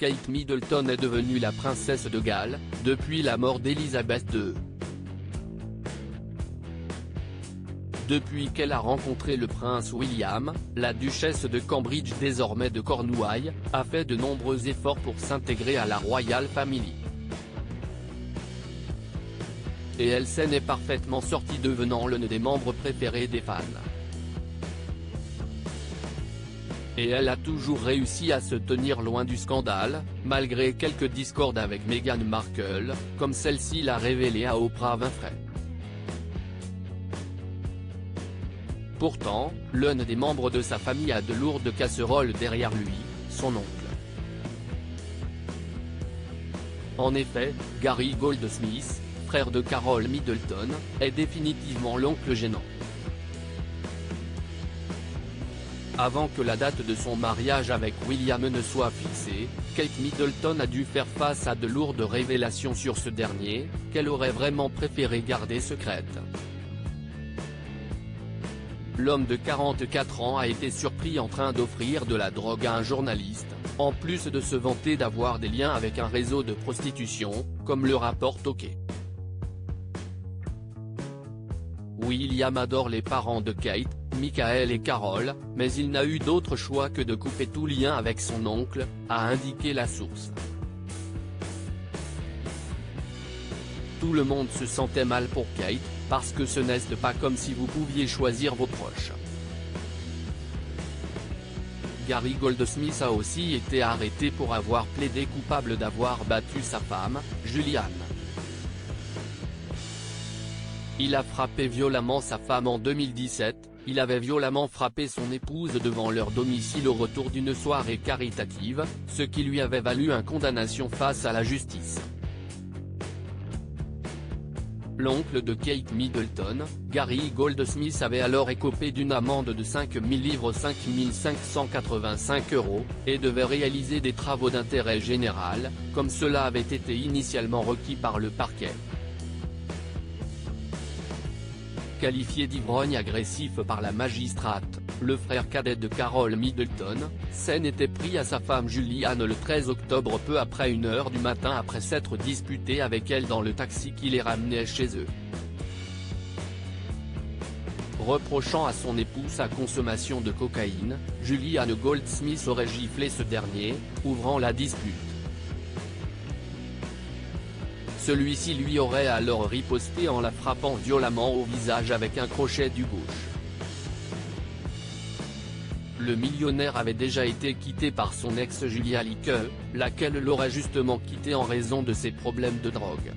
Kate Middleton est devenue la princesse de Galles, depuis la mort d'Élisabeth II. Depuis qu'elle a rencontré le prince William, la duchesse de Cambridge désormais de Cornouailles, a fait de nombreux efforts pour s'intégrer à la Royal Family. Et elle s'en est parfaitement sortie, devenant l'un des membres préférés des fans. Et elle a toujours réussi à se tenir loin du scandale, malgré quelques discordes avec Meghan Markle, comme celle-ci l'a révélé à Oprah Winfrey. Pourtant, l'un des membres de sa famille a de lourdes casseroles derrière lui, son oncle. En effet, Gary Goldsmith, frère de Carole Middleton, est définitivement l'oncle gênant. Avant que la date de son mariage avec William ne soit fixée, Kate Middleton a dû faire face à de lourdes révélations sur ce dernier, qu'elle aurait vraiment préféré garder secrètes. L'homme de 44 ans a été surpris en train d'offrir de la drogue à un journaliste, en plus de se vanter d'avoir des liens avec un réseau de prostitution, comme le rapporte OK. William adore les parents de Kate, Michael et Carole, mais il n'a eu d'autre choix que de couper tout lien avec son oncle, a indiqué la source. Tout le monde se sentait mal pour Kate, parce que ce n'est pas comme si vous pouviez choisir vos proches. Gary Goldsmith a aussi été arrêté pour avoir plaidé coupable d'avoir battu sa femme, Julianne. Il a frappé violemment sa femme en 2017, il avait violemment frappé son épouse devant leur domicile au retour d'une soirée caritative, ce qui lui avait valu une condamnation face à la justice. L'oncle de Kate Middleton, Gary Goldsmith avait alors écopé d'une amende de 5 000 livres 5 585 €, et devait réaliser des travaux d'intérêt général, comme cela avait été initialement requis par le parquet. Qualifié d'ivrogne agressif par la magistrate, le frère cadet de Carole Middleton, s'en était pris à sa femme Julianne le 13 octobre peu après 1 h du matin après s'être disputé avec elle dans le taxi qui les ramenait chez eux. Reprochant à son époux sa consommation de cocaïne, Julianne Goldsmith aurait giflé ce dernier, ouvrant la dispute. Celui-ci lui aurait alors riposté en la frappant violemment au visage avec un crochet du gauche. Le millionnaire avait déjà été quitté par son ex Julia Licke, laquelle l'aurait justement quitté en raison de ses problèmes de drogue.